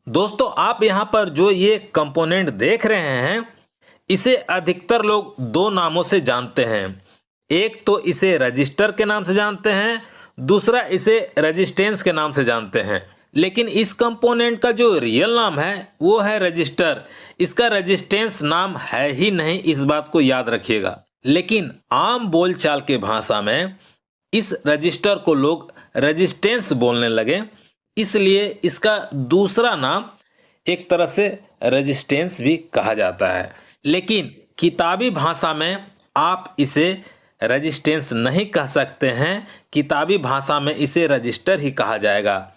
दोस्तों आप यहाँ पर जो ये कंपोनेंट देख रहे हैं, इसे अधिकतर लोग दो नामों से जानते हैं। एक तो इसे रजिस्टर के नाम से जानते हैं, दूसरा इसे रेजिस्टेंस के नाम से जानते हैं। लेकिन इस कंपोनेंट का जो रियल नाम है वो है रजिस्टर। इसका रेजिस्टेंस नाम है ही नहीं, इस बात को याद रखिएगा। लेकिन आम बोलचाल के भाषा में इस रजिस्टर को लोग रेजिस्टेंस बोलने लगे, इसलिए इसका दूसरा नाम एक तरह से रेजिस्टेंस भी कहा जाता है। लेकिन किताबी भाषा में आप इसे रेजिस्टेंस नहीं कह सकते हैं, किताबी भाषा में इसे रजिस्टर ही कहा जाएगा।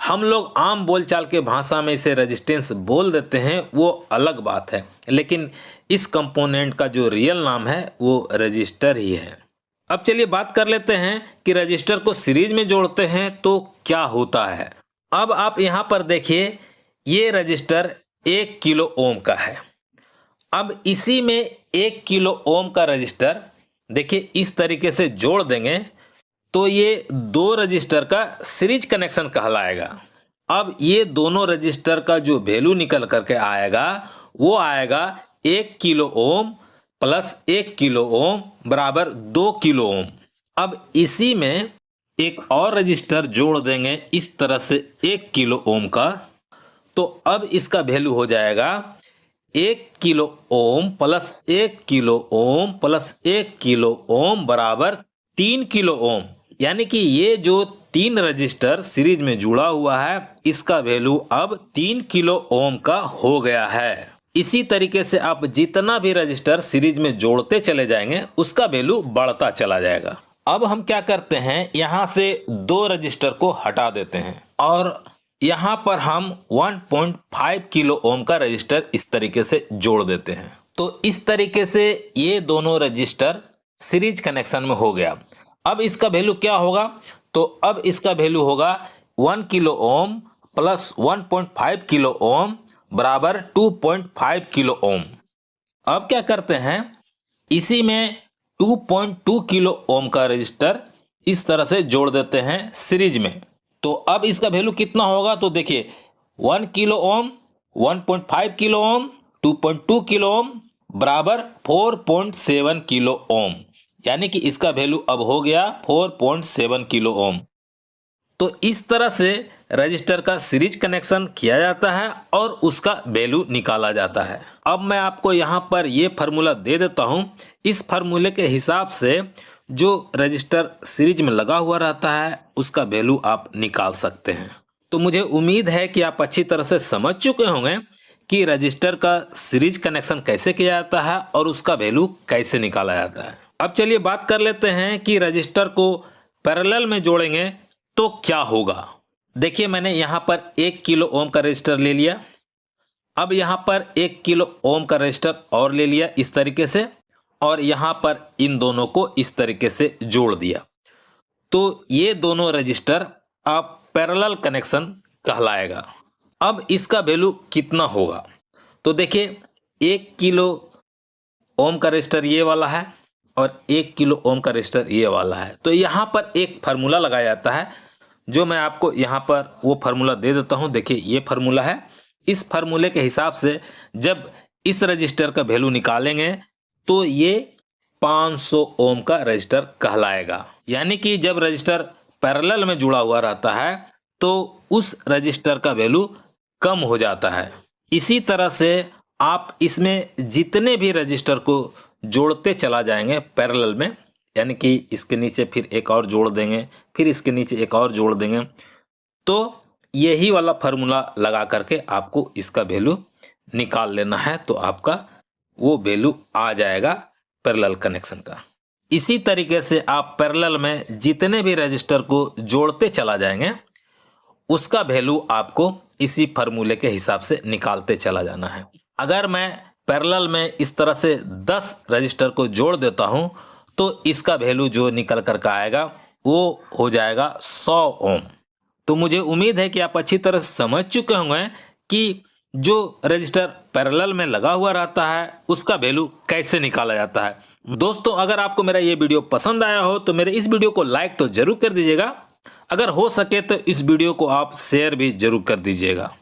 हम लोग आम बोलचाल के भाषा में इसे रेजिस्टेंस बोल देते हैं, वो अलग बात है। लेकिन इस कंपोनेंट का जो रियल नाम है वो रजिस्टर ही है। अब चलिए बात कर लेते हैं कि रजिस्टर को सीरीज में जोड़ते हैं तो क्या होता है। अब आप यहाँ पर देखिए, ये रजिस्टर 1 किलो ओम का है। अब इसी में 1 किलो ओम का रजिस्टर देखिए इस तरीके से जोड़ देंगे तो ये दो रजिस्टर का सीरीज कनेक्शन कहलाएगा। अब ये दोनों रजिस्टर का जो वैल्यू निकल करके आएगा वो आएगा 1 kilo ohm plus 1 kilo ohm बराबर 2 किलो ओम। अब इसी में एक और रजिस्टर जोड़ देंगे इस तरह से 1 किलो ओम का, तो अब इसका वैल्यू हो जाएगा 1 kilo ohm plus 1 kilo ohm plus 1 kilo ohm बराबर 3 किलो ओम। यानी कि ये जो तीन रजिस्टर सीरीज में जुड़ा हुआ है इसका वैल्यू अब 3 किलो ओम का हो गया है। इसी तरीके से आप जितना भी रजिस्टर सीरीज में जोड़ते चले जाएंगे उसका वैल्यू बढ़ता चला जाएगा। अब हम क्या करते हैं, यहाँ से दो रजिस्टर को हटा देते हैं और यहाँ पर हम 1.5 किलो ओम का रजिस्टर इस तरीके से जोड़ देते हैं। तो इस तरीके से ये दोनों रजिस्टर सीरीज कनेक्शन में हो गया। अब इसका वैल्यू क्या होगा, तो अब इसका वैल्यू होगा 1 kilo ohm plus 1.5 kilo ohm बराबर 2.5 किलो ओम। अब क्या करते हैं, इसी में 2.2 किलो ओम का रजिस्टर इस तरह से जोड़ देते हैं सीरीज में। तो अब इसका वैल्यू कितना होगा, तो देखिए 1 kilo ohm 1.5 kilo ohm 2.2 kilo ohm बराबर 4.7 किलो ओम। यानी कि इसका वैल्यू अब हो गया 4.7 किलो ओम। तो इस तरह से रजिस्टर का सीरीज कनेक्शन किया जाता है और उसका वैल्यू निकाला जाता है। अब मैं आपको यहाँ पर ये फार्मूला दे देता हूँ। इस फार्मूले के हिसाब से जो रजिस्टर सीरीज में लगा हुआ रहता है उसका वैल्यू आप निकाल सकते हैं। तो मुझे उम्मीद है कि आप अच्छी तरह से समझ चुके होंगे कि रजिस्टर का सीरीज कनेक्शन कैसे किया जाता है और उसका वैल्यू कैसे निकाला जाता है। अब चलिए बात कर लेते हैं कि रजिस्टर को पैरेलल में जोड़ेंगे तो क्या होगा। देखिए मैंने यहाँ पर 1 किलो ओम का रजिस्टर ले लिया। अब यहाँ पर 1 किलो ओम का रजिस्टर और ले लिया इस तरीके से, और यहाँ पर इन दोनों को इस तरीके से जोड़ दिया। तो ये दोनों रजिस्टर अब पैरेलल कनेक्शन कहलाएगा। अब इसका वैल्यू कितना होगा, तो देखिए 1 किलो ओम का रजिस्टर ये वाला है और 1 किलो ओम का रजिस्टर ये वाला है। तो यहाँ पर एक फार्मूला लगाया जाता है जो मैं आपको यहाँ पर वो फार्मूला दे देता हूँ। देखिए ये फार्मूला है। इस फार्मूले के हिसाब से जब इस रजिस्टर का वैल्यू निकालेंगे तो ये 500 ओम का रजिस्टर कहलाएगा। यानी कि जब रजिस्टर पैरेलल में जुड़ा हुआ रहता है तो उस रजिस्टर का वैल्यू कम हो जाता है। इसी तरह से आप इसमें जितने भी रजिस्टर को जोड़ते चला जाएंगे पैरेलल में, यानी कि इसके नीचे फिर एक और जोड़ देंगे, फिर इसके नीचे एक और जोड़ देंगे, तो यही वाला फार्मूला लगा करके आपको इसका वैल्यू निकाल लेना है। तो आपका वो वैल्यू आ जाएगा पैरेलल कनेक्शन का। इसी तरीके से आप पैरेलल में जितने भी रजिस्टर को जोड़ते चला जाएंगे उसका वैल्यू आपको इसी फार्मूले के हिसाब से निकालते चला जाना है। अगर मैं पैरेलल में इस तरह से 10 रजिस्टर को जोड़ देता हूं तो इसका वैल्यू जो निकल कर आएगा वो हो जाएगा 100 ओम। तो मुझे उम्मीद है कि आप अच्छी तरह से समझ चुके होंगे कि जो रजिस्टर पैरेलल में लगा हुआ रहता है उसका वैल्यू कैसे निकाला जाता है। दोस्तों अगर आपको मेरा ये वीडियो पसंद आया हो तो मेरे इस वीडियो को लाइक तो जरूर कर दीजिएगा। अगर हो सके तो इस वीडियो को आप शेयर भी जरूर कर दीजिएगा।